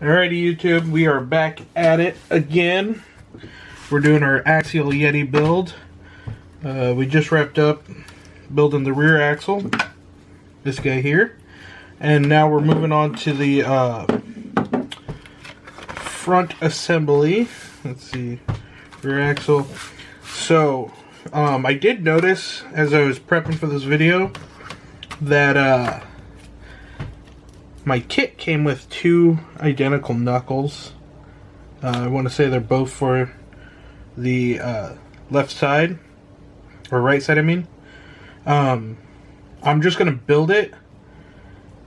Alrighty, YouTube, we are back at it again. We're doing our axial yeti build. We just wrapped up building the rear axle, this guy here, and now we're moving on to the front assembly. Let's see, rear axle. So I did notice as I was prepping for this video that my kit came with two identical knuckles. I want to say they're both for the left side, or right side I mean. I'm just going to build it,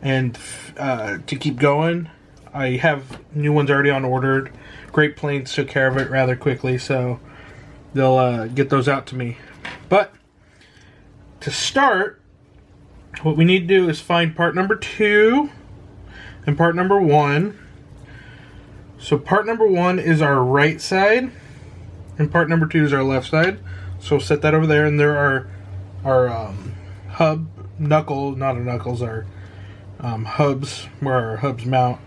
and to keep going, I have new ones already on ordered. Great Plains took care of it rather quickly, so they'll get those out to me. But to start, what we need to do is find part number 2 and part number 1. So part number 1 is our right side, and part number 2 is our left side. So we'll set that over there, and there are our hubs where our hubs mount.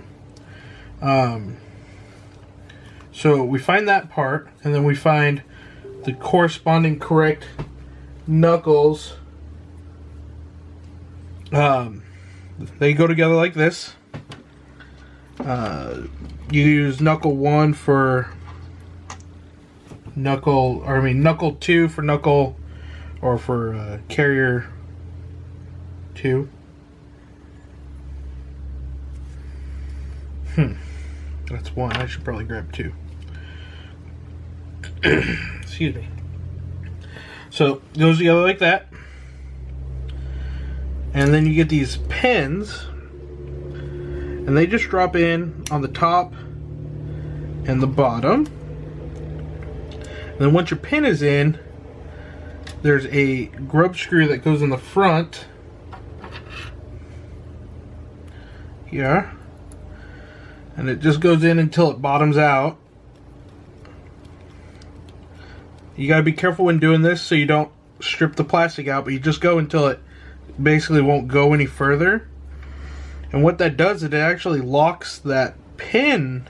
So we find that part, and then we find the corresponding correct knuckles. They go together like this. You use knuckle 1 for knuckle 2 for knuckle, or for carrier 2. That's 1. I should probably grab 2. Excuse me. So it goes together like that, and then you get these pins, and they just drop in on the top and the bottom. And then once your pin is in, there's a grub screw that goes in the front here, and it just goes in until it bottoms out. You gotta be careful when doing this so you don't strip the plastic out, but you just go until it basically won't go any further. And what that does is it actually locks that pin,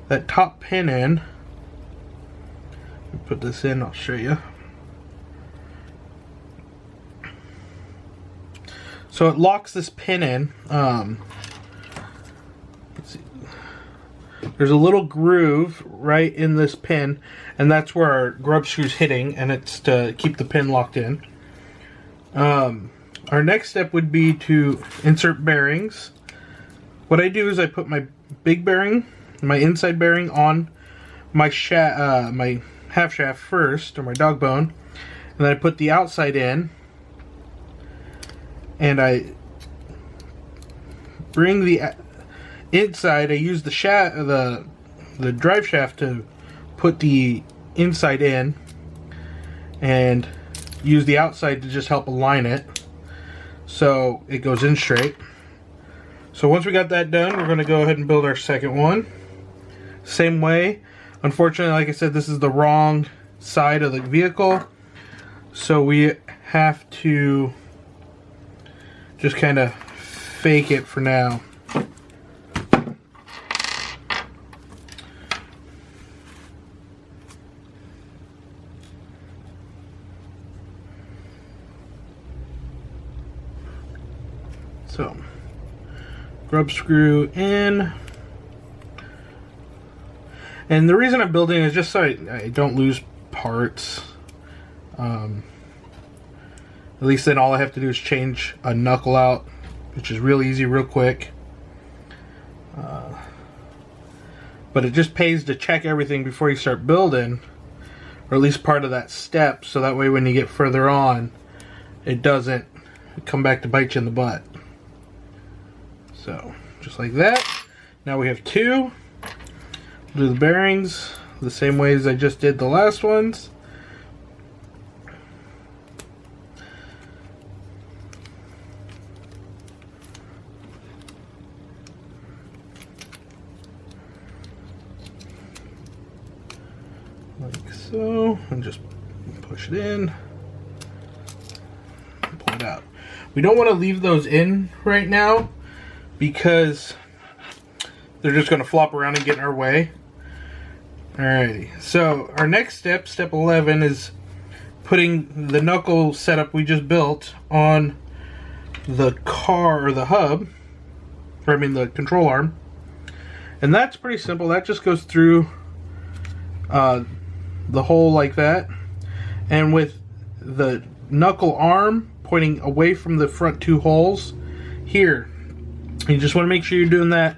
that top pin in. Let me put this in, I'll show you. So it locks this pin in. Let's see. There's a little groove right in this pin, and that's where our grub screw's hitting, and it's to keep the pin locked in. Our next step would be to insert bearings. What I do is I put my big bearing, my inside bearing, on my my half shaft first, or my dog bone, and then I put the outside in, and I bring the inside. I use the drive shaft to put the inside in, and use the outside to just help align it so it goes in straight. So once we got that done, we're going to go ahead and build our second one. Same way. Unfortunately, like I said, this is the wrong side of the vehicle, so we have to just kind of fake it for now. So, grub screw in. And the reason I'm building is just so I don't lose parts. At least then all I have to do is change a knuckle out, which is real easy, real quick. But it just pays to check everything before you start building, or at least part of that step, so that way when you get further on, it doesn't come back to bite you in the butt. So, just like that. Now we have 2. Do the bearings the same way as I just did the last ones. Like so, and just push it in, pull it out. We don't want to leave those in right now, because they're just going to flop around and get in our way. Alrighty, so our next step, step 11, is putting the knuckle setup we just built on the car, or the hub, or I mean the control arm. And that's pretty simple. That just goes through the hole like that. And with the knuckle arm pointing away from the front two holes here, you just want to make sure you're doing that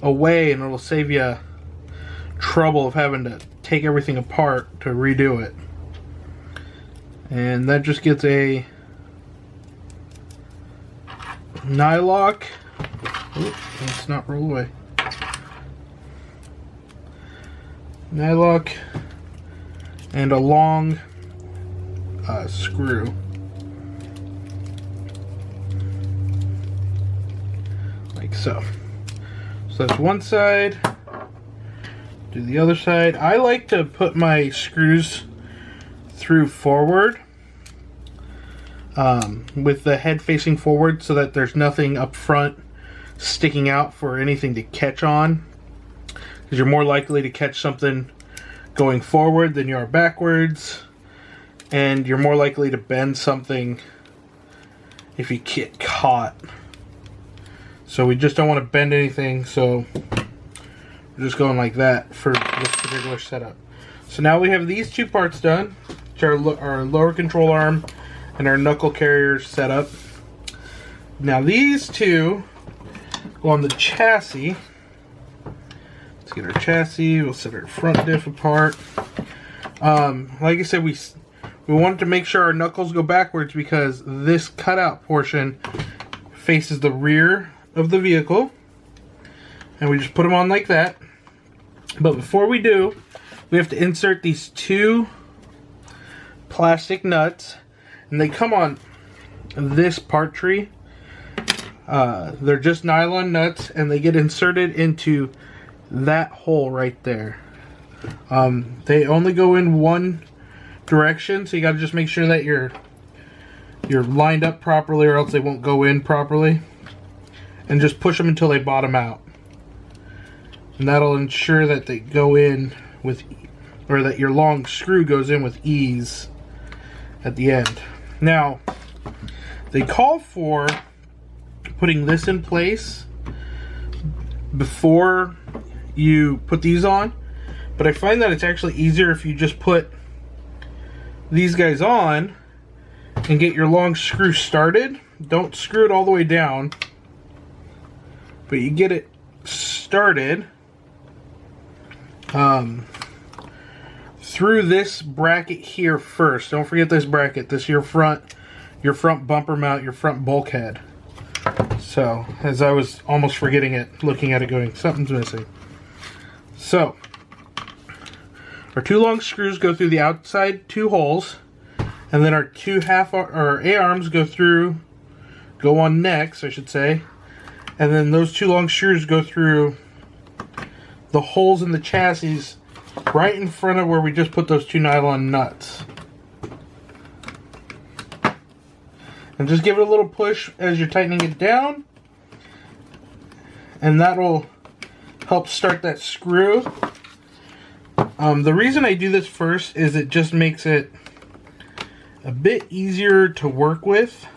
away, and it'll save you trouble of having to take everything apart to redo it. And that just gets a nylock. Oops, let's not roll away. Nylock and a long screw. Like so. So that's one side. Do the other side. I like to put my screws through forward, with the head facing forward, so that there's nothing up front sticking out for anything to catch on, because you're more likely to catch something going forward than you are backwards, and you're more likely to bend something if you get caught. So we just don't want to bend anything, so we're just going like that for this particular setup. So now we have these two parts done, which are our lower control arm and our knuckle carrier setup. Now these two go on the chassis. Let's get our chassis. We'll set our front diff apart. Like I said, we wanted to make sure our knuckles go backwards because this cutout portion faces the rear of the vehicle, and we just put them on like that. But before we do, we have to insert these two plastic nuts, and they come on this part tree. They're just nylon nuts, and they get inserted into that hole right there. They only go in one direction, so you got to just make sure that you're lined up properly, or else they won't go in properly. And just push them until they bottom out, and that'll ensure that they go in with, or that your long screw goes in with ease at the end. Now, they call for putting this in place before you put these on, but I find that it's actually easier if you just put these guys on and get your long screw started. Don't screw it all the way down, but you get it started through this bracket here first. Don't forget this bracket. This is your front bumper mount, your front bulkhead. So, as I was almost forgetting it, looking at it going, something's missing. So, our two long screws go through the outside two holes, and then our two A-arms go on next, I should say. And then those two long screws go through the holes in the chassis right in front of where we just put those two nylon nuts. And just give it a little push as you're tightening it down, and that'll help start that screw. The reason I do this first is it just makes it a bit easier to work with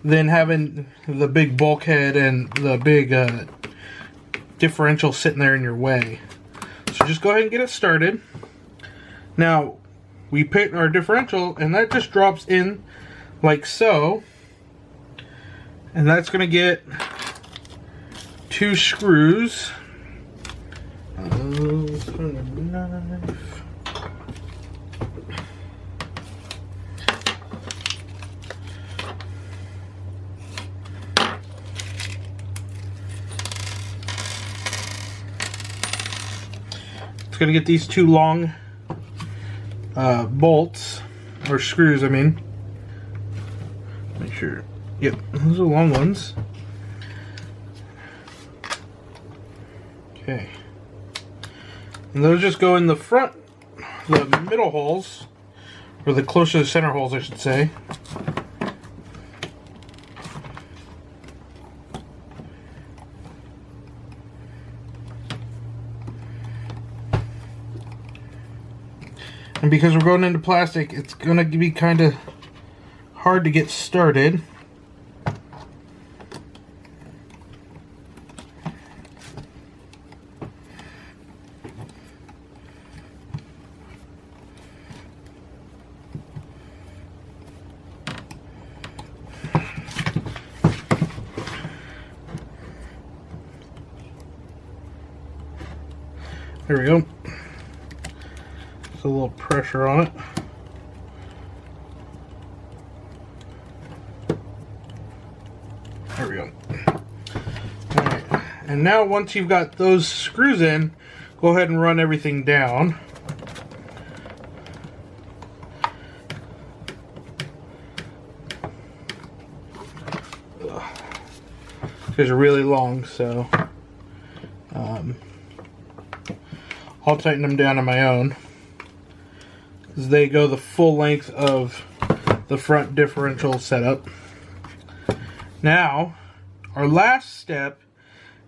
than having the big bulkhead and the big differential sitting there in your way. So just go ahead and get it started. Now, we put our differential, and that just drops in like so. And that's going to get two screws. It's going to get these two long bolts, or screws, I mean. Make sure. Yep, those are long ones. Okay. And those just go in the front, the middle holes, or the closer to the center holes, I should say. And because we're going into plastic, it's going to be kind of hard to get started. There we go. Just a little pressure on it. There we go. Alright, and now once you've got those screws in, go ahead and run everything down. These are really long, so I'll tighten them down on my own, because they go the full length of the front differential setup. Now, our last step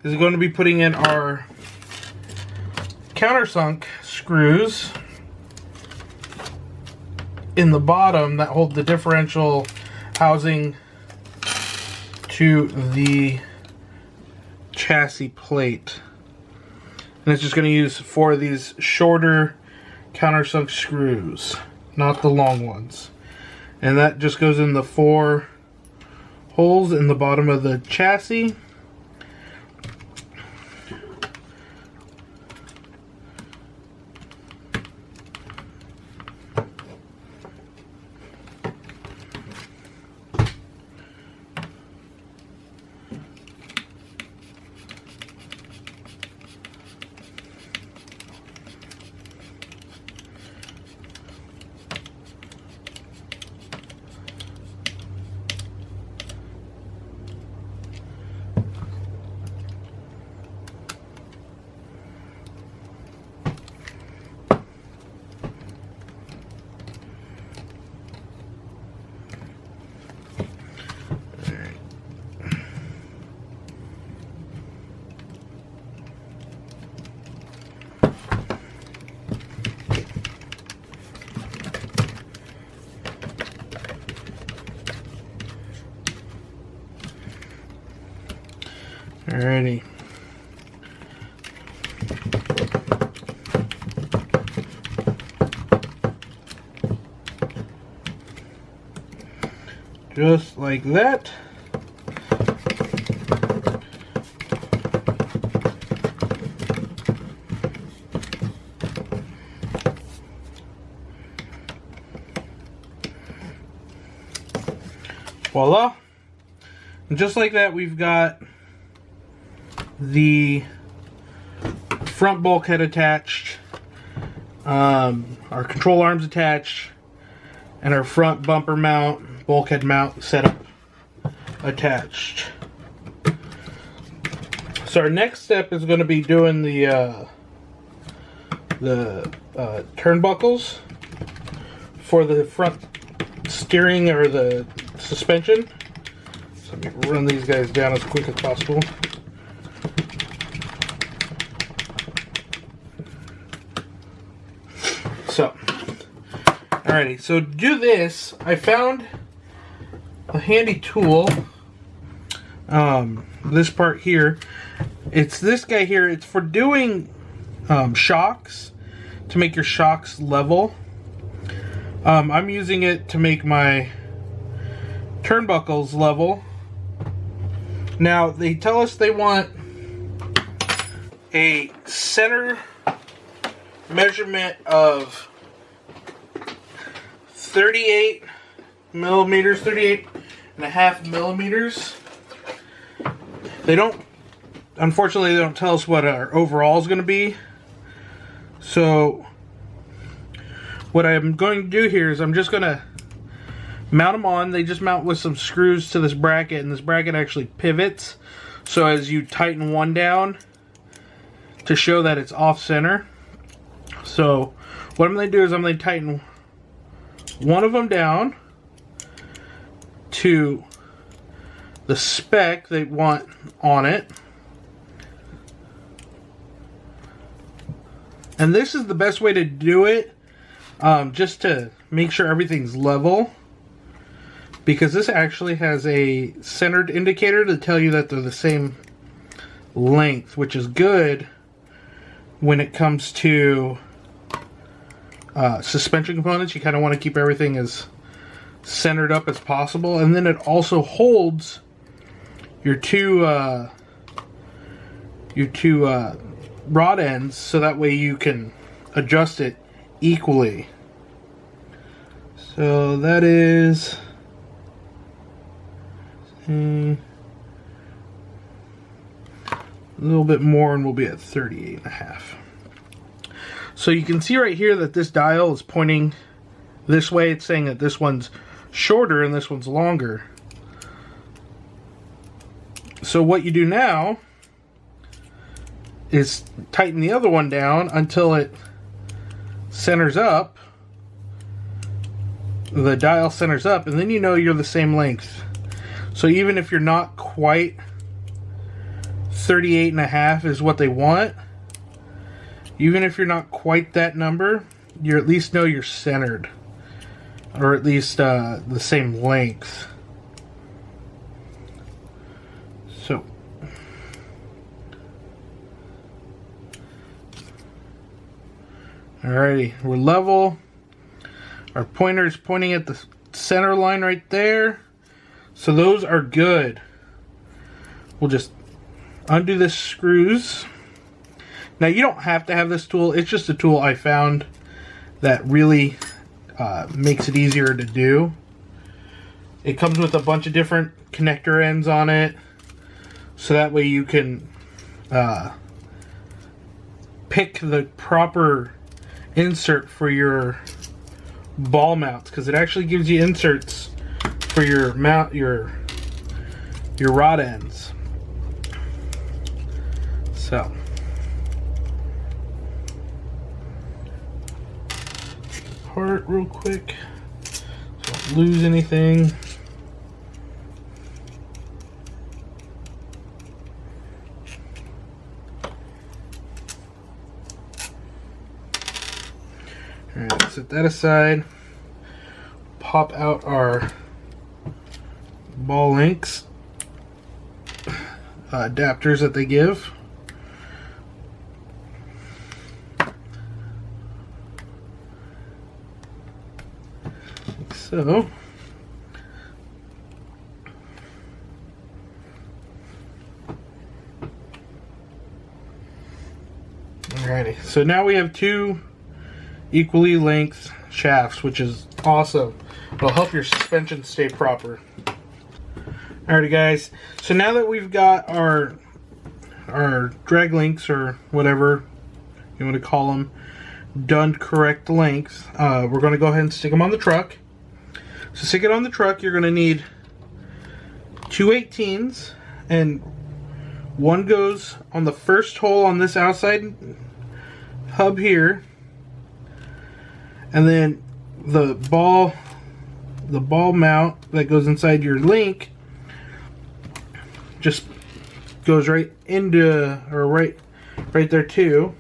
is going to be putting in our countersunk screws in the bottom that hold the differential housing to the chassis plate. And it's just going to use 4 of these shorter countersunk screws, not the long ones. And that just goes in the 4 holes in the bottom of the chassis. Alrighty. Just like that. Voila. And just like that, we've got the front bulkhead attached, our control arms attached, and our front bumper mount, bulkhead mount setup attached. So our next step is going to be doing the turnbuckles for the front steering or the suspension. So let me run these guys down as quick as possible. So, alrighty, so to do this, I found a handy tool. This part here, it's this guy here. It's for doing shocks, to make your shocks level. I'm using it to make my turnbuckles level. Now, they tell us they want a center measurement of 38 millimeters, 38.5 millimeters. They don't, unfortunately, they don't tell us what our overall is going to be. So, what I'm going to do here is I'm just going to mount them on. They just mount with some screws to this bracket, and this bracket actually pivots. So as you tighten one down, to show that it's off center. So what I'm going to do is I'm going to tighten one of them down to the spec they want on it. And this is the best way to do it just to make sure everything's level, because this actually has a centered indicator to tell you that they're the same length, which is good when it comes to suspension components. You kind of want to keep everything as centered up as possible, and then it also holds your two rod ends, so that way you can adjust it equally. So that is a little bit more, and we'll be at 38.5. So you can see right here that this dial is pointing this way. It's saying that this one's shorter and this one's longer. So what you do now is tighten the other one down until it centers up. The dial centers up, and then you know you're the same length. So even if you're not quite 38.5 is what they want, even if you're not quite that number, you at least know you're centered, or at least the same length. So alrighty, we're level. Our pointer is pointing at the center line right there. So those are good. We'll just undo the screws. Now you don't have to have this tool. It's just a tool I found that really makes it easier to do. It comes with a bunch of different connector ends on it, so that way you can pick the proper insert for your ball mounts, because it actually gives you inserts for your mount, your rod ends. So apart real quick so don't lose anything. Alright, set that aside. Pop out our ball links adapters that they give. Like so. Alrighty, so now we have two equally length shafts, which is awesome. It'll help your suspension stay proper. Alrighty guys, so now that we've got our drag links, or whatever you want to call them, done correct length, we're going to go ahead and stick them on the truck. So stick it on the truck, you're going to need two 18s, and one goes on the first hole on this outside hub here, and then the ball mount that goes inside your link just goes right into, or right there too.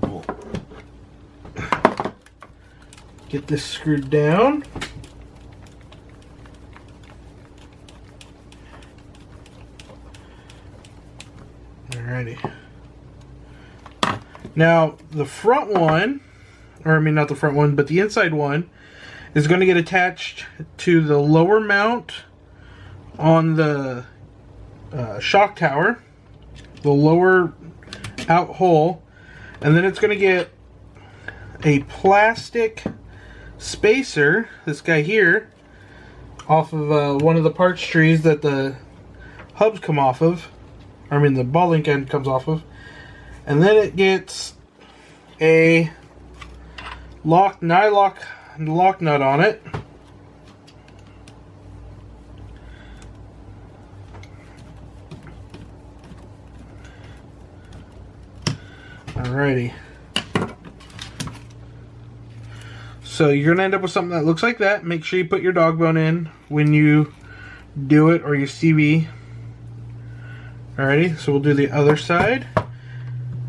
We'll get this screwed down. Alrighty. Now the front one, or I mean not the front one, but the inside one, is going to get attached to the lower mount on the shock tower, the lower out hole, and then it's going to get a plastic spacer, this guy here, off of one of the parts trees that the hubs come off of, or I mean the ball link end comes off of, and then it gets a lock nut on it. Alrighty. So you're going to end up with something that looks like that. Make sure you put your dog bone in when you do it, or your CV. Alrighty, so we'll do the other side.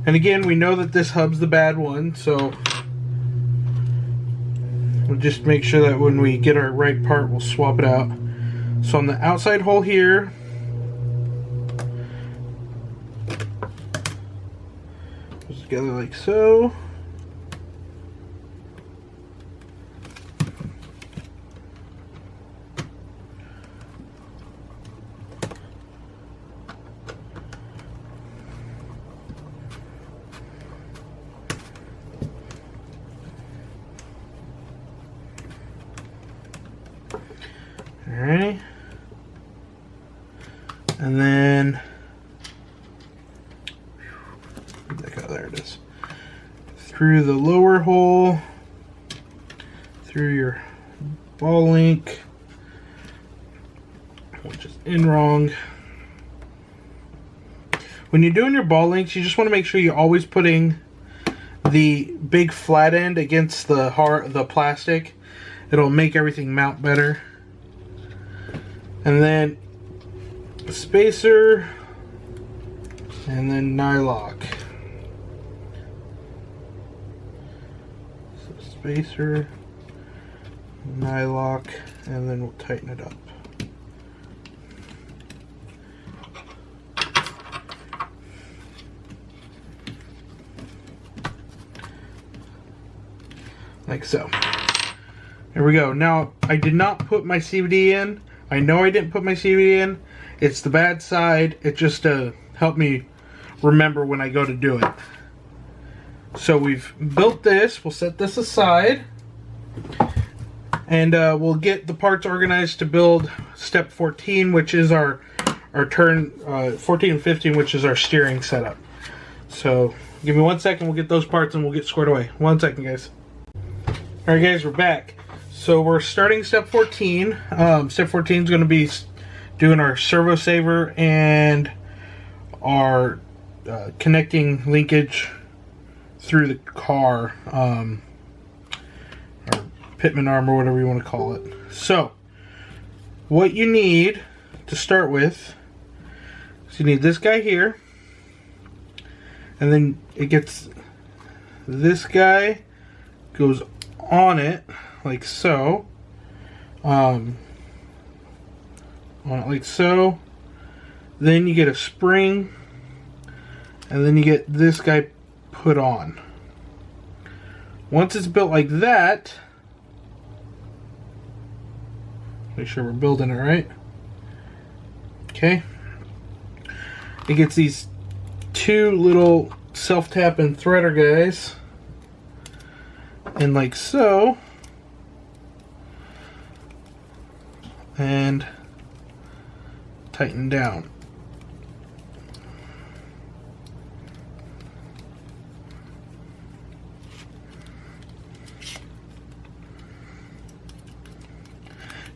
And again, we know that this hub's the bad one, so we'll just make sure that when we get our right part, we'll swap it out. So on the outside hole here, goes together like so. Alright, and then there it is. Through the lower hole, through your ball link, which is in wrong. When you're doing your ball links, you just want to make sure you're always putting the big flat end against the plastic. It'll make everything mount better. And then a spacer, and then nylock. So spacer, nylock, and then we'll tighten it up. Like so. There we go. Now, I did not put my CVD in. I know I didn't put my CVD in. It's the bad side. It's just to help me remember when I go to do it. So we've built this. We'll set this aside. And we'll get the parts organized to build step 14, which is our turn, 14 and 15, which is our steering setup. So give me 1 second. We'll get those parts and we'll get squared away. 1 second, guys. Alright, guys, we're back. So we're starting step 14. Step 14 is going to be doing our servo saver and our connecting linkage through the car, or pitman arm, or whatever you want to call it. So what you need to start with is you need this guy here, and then it gets this guy goes on it like so, on it like so. Then you get a spring, and then you get this guy put on. Once it's built like that, make sure we're building it right. Okay, it gets these two little self-tapping threader guys, and like so, and tighten down.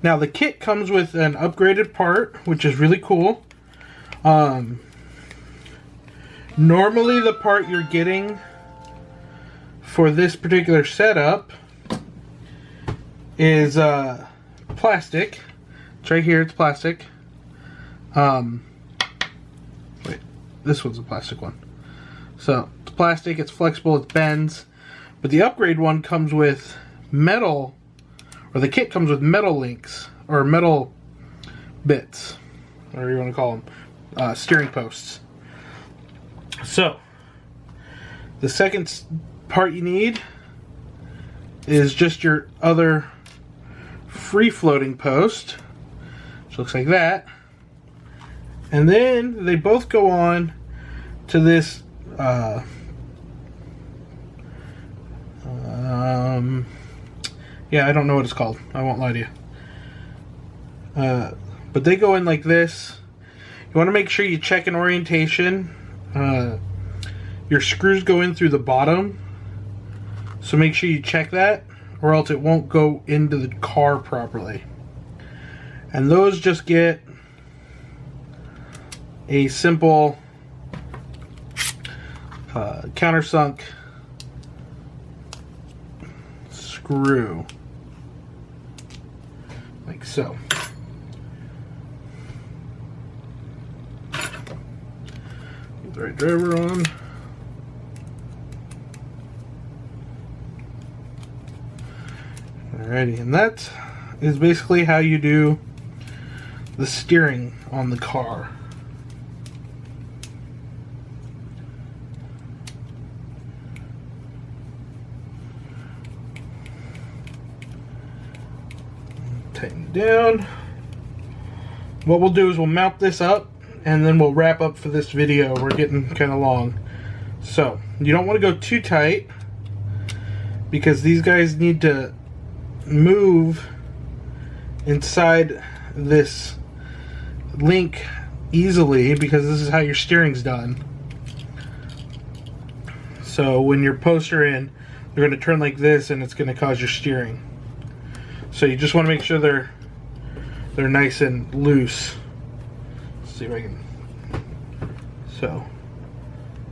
Now the kit comes with an upgraded part, which is really cool. Normally the part you're getting for this particular setup is plastic. It's right here, it's plastic. Wait, this one's a plastic one. So it's plastic, it's flexible, it bends. But the upgrade one comes with metal, or the kit comes with metal links, or metal bits, whatever you want to call them, steering posts. So the second part you need is just your other free floating post, which looks like that. And then they both go on to this yeah, I don't know what it's called. I won't lie to you. But they go in like this. You want to make sure you check an orientation. Your screws go in through the bottom, so make sure you check that, or else it won't go into the car properly. And those just get a simple countersunk screw, like so. Get the right driver on. Alrighty, and that is basically how you do the steering on the car. Tighten it down. What we'll do is we'll mount this up and then we'll wrap up for this video. We're getting kind of long. So, you don't want to go too tight because these guys need to move inside this link easily because this is how your steering's done. So when your posts are in, they're going to turn like this and it's going to cause your steering. So you just want to make sure they're nice and loose. Let's see if I can. So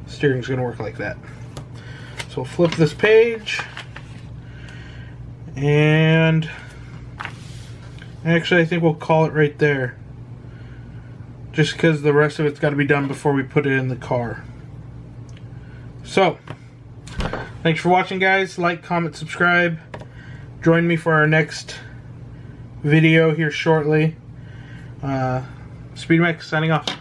steering's going to work like that. So we'll flip this page, and actually I think we'll call it right there, just because the rest of it's got to be done before we put it in the car. So thanks for watching, guys. Like, comment, subscribe. Join me for our next video here shortly. SpeedMax signing off.